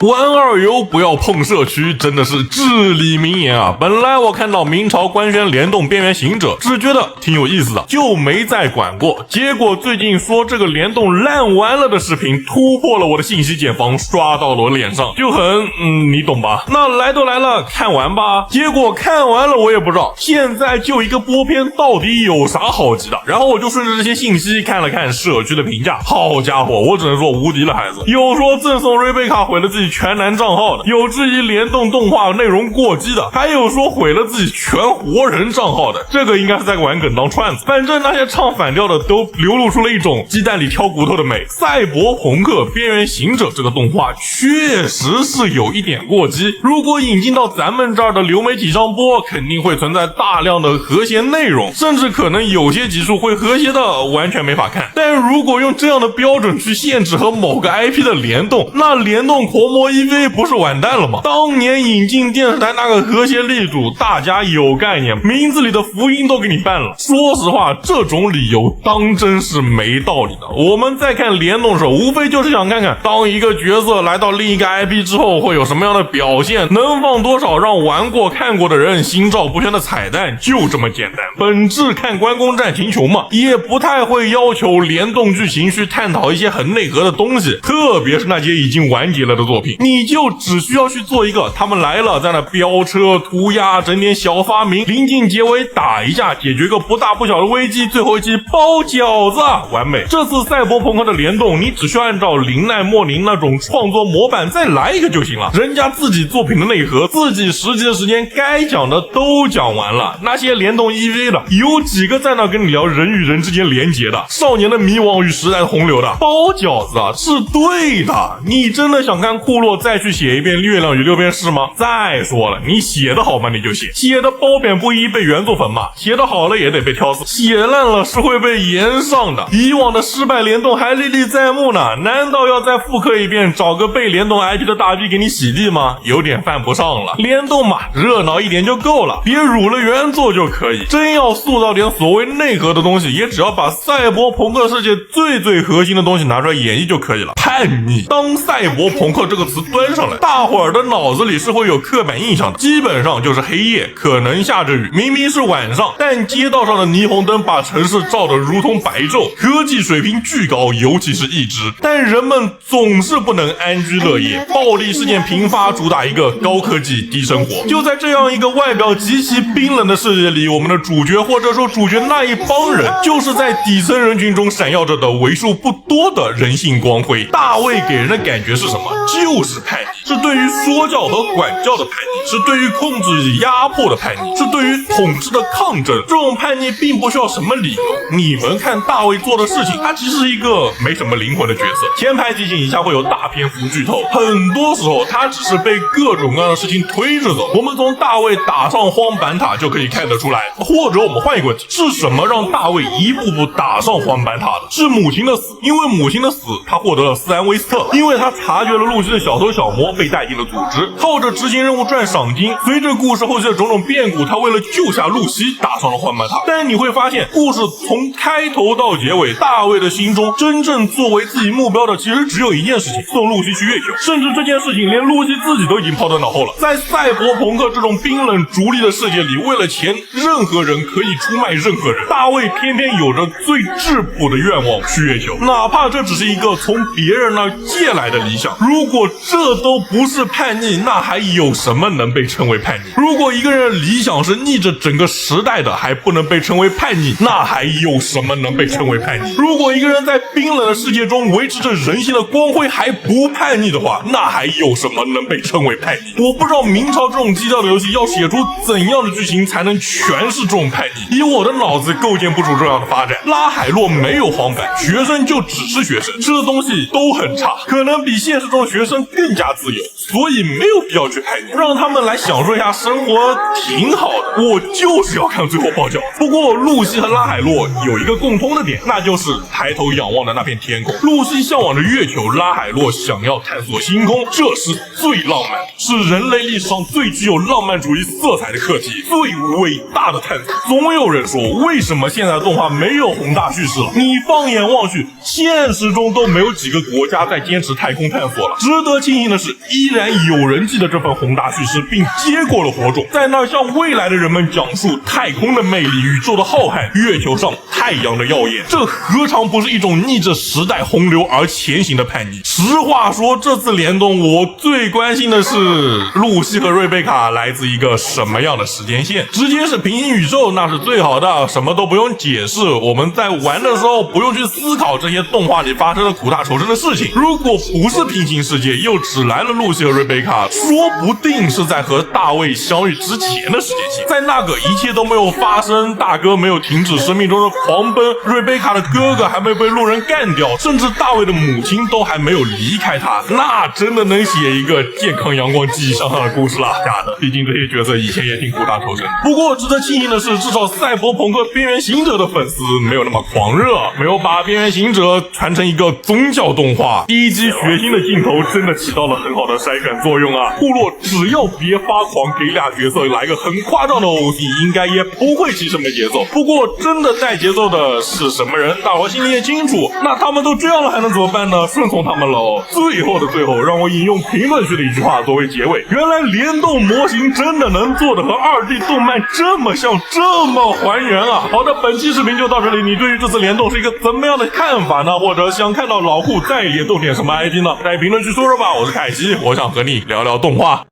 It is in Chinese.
玩二游不要碰社区，真的是至理名言啊！本来我看到明朝官宣联动边缘行者，只觉得挺有意思的，就没再管过。结果最近说这个联动烂完了的视频突破了我的信息茧房，刷到了我脸上，就很你懂吧？那来都来了，看完吧。结果看完了我也不知道，现在就一个播片到底有啥好急的？然后我就顺着这些信息看了看社区的评价，好家伙，我只能说无敌了孩子。有说赠送瑞贝卡毁了自己全男账号的，有质疑联动动画内容过激的，还有说毁了自己全活人账号的，这个应该是在玩梗当串子。反正那些唱反调的都流露出了一种鸡蛋里挑骨头的美。赛博朋克边缘行者这个动画确实是有一点过激，如果引进到咱们这儿的流媒体上播，肯定会存在大量的和谐内容，甚至可能有些集数会和谐的完全没法看。但如果用这样的标准去限制和某个 IP 的联动，那联动狂魔 EV 不是完蛋了吗？当年引进电视台那个和谐力主，大家有概念，名字里的福音都给你办了。说实话，这种理由当真是没道理的。我们在看联动的时候，无非就是想看看当一个角色来到另一个 IP 之后会有什么样的表现，能放多少让玩过看过的人心照不宣的彩蛋，就这么简单。本质看关公战秦琼嘛，也不太会要求联动剧情去探讨一些很内核的东西，特别是那些已经完结了的作品，你就只需要去做一个他们来了在那飙车涂鸦整点小发明，临近结尾打一架解决个不大不小的危机，最后一期包饺子，完美。这次赛博朋克的联动，你只需要按照林奈莫林那种创作模板再来一个就行了。人家自己作品的内核，自己实际的时间该讲的都讲完了，那些联动 EV 的有几个在那跟你聊人与人之间连结的，少年的迷惘与时代的洪流的？包饺子啊，是对的。你真的想看库洛再去写一遍月亮与六便士吗？再说了，你写的好吗你就写，写的褒贬不一被原作粉骂，写的好了也得被挑死，写烂了是会被延上的。以往的失败联动还历历在目呢，难道要再复刻一遍，找个被联动 IP 的大 V 给你洗地吗？有点犯不上了。联动嘛，热闹一点就够了，别辱了原作就可以。真要塑造点所谓内核的东西，也只要把赛博朋克世界最核心的东西拿出来演绎就可以了。叛逆，当赛博朋克这个词端上来，大伙儿的脑子里是会有刻板印象的，基本上就是黑夜，可能下着雨，明明是晚上，但街道上的霓虹灯把城市照得如同白昼，科技水平巨高，尤其是意志，但人们总是不能安居乐业，暴力事件频发，主打一个高科技低生活。就在这样一个外表极其冰冷的世界里，我们的主角或者说主角那一帮人，就是在底层人群中闪耀着的为数不多的人性光辉。大卫给人的感觉是什么？就是叛逆，是对于说教和管教的叛逆，是对于控制与压迫的叛逆，是对于统治的抗争。这种叛逆并不需要什么理由。你们看大卫做的事情，他其实是一个没什么灵魂的角色。前排提醒一下，会有大篇幅剧透，很多时候他只是被各种各样的事情推着走。我们从大卫打上荒坂塔就可以看得出来。或者我们换一个问题，是什么让大卫一步步打上荒坂塔的？是母亲的死，因为母亲的死，他获得了斯安威斯特，因为他察觉了露西的小偷小摸，被带进了组织，靠着执行任务赚赏金。随着故事后期的种种变故，他为了救下露西打上了荒坂塔。但你会发现，故事从开头到结尾，大卫的心中真正作为自己目标的其实只有一件事情，送露西去月球。甚至这件事情连露西自己都已经抛在脑后了。在赛博朋克这种冰冷逐利的世界里，为了钱，任何人可以出卖任何人。大卫偏偏有着最质朴的愿望，去月球，哪怕这只是一个从别人那儿借来的理想。如果这都不是叛逆，那还有什么能被称为叛逆？如果一个人的理想是逆着整个时代的，还不能被称为叛逆，那还有什么能被称为叛逆？如果一个人在冰冷的世界中维持着人性的光辉还不叛逆的话，那还有什么能被称为叛逆？我不知道明朝这种基调的游戏要写出怎样的剧情才能诠释这种叛逆，以我的脑子构建不出这样的发展。拉海洛没有荒坂，学生就只是学生，吃的东西都很差，可能比现实中的学生更加自由，所以没有必要去叛逆，让他们来享受一下生活挺好的。我就是要看最后爆饺。不过露西和拉海洛有一个共通的点，那就是抬头仰望的那片天空。露西向往着月球，拉海洛想要探索星空，这是最浪漫，是人类历史上最具有浪漫主义色彩的课题，最伟大的探索。总有人说，为什么现在的动画没有宏大叙事了？你放眼望去，现实中都没有几个国家在坚持太空探索了。值得庆幸的是，依然有人记得这份宏大叙事，并接过了火种，在那儿向未来的人们讲述太空的魅力、宇宙的浩瀚、月球上太阳的耀眼。这何尝不是一种逆着时代洪流而前行的叛逆？实话说，这次联动我最关心的是露西和瑞贝卡来自一个什么样的时间线。直接是平行宇宙那是最好的，什么都不用解释，我们在玩的时候不用去思考这些动画里发生的苦大仇深的事情。如果不是平行世界，又只来了露西和瑞贝卡，说不定是在和大卫相遇之前的时间线。在那个一切都没有发生，大哥没有停止生命中的狂奔，瑞贝卡的哥哥还没被路人干掉，甚至大卫的母亲都还没有离开他，那真的能写一个健康阳光积极向上的故事了。假的，毕竟这些角色以前也挺苦大仇深。不过值得庆幸的是，至少赛博朋克边缘行者的粉丝没有那么狂热，没有把边缘行者传成一个宗教动画。第一集血腥的镜头真的起到了很好的筛选作用啊！部落只要别发狂，给俩角色来个很夸张的 OC， 应该也不会起什么节奏。不过真的带节奏的是什么人，大伙心里也清楚。那他们都这样了，还能怎么办呢？顺从他们喽。最后的最后，让我引用评论区的一句话作为结尾：原来联动模型真的能做的和2D 动漫这么像，这么还原啊！好的，本期视频就到这里。你对于这次联动是一个怎么样的看法呢？或者想看到老顾再联动点什么 ID 呢？在评论区说说吧。我是凯西，我想和你聊聊动画。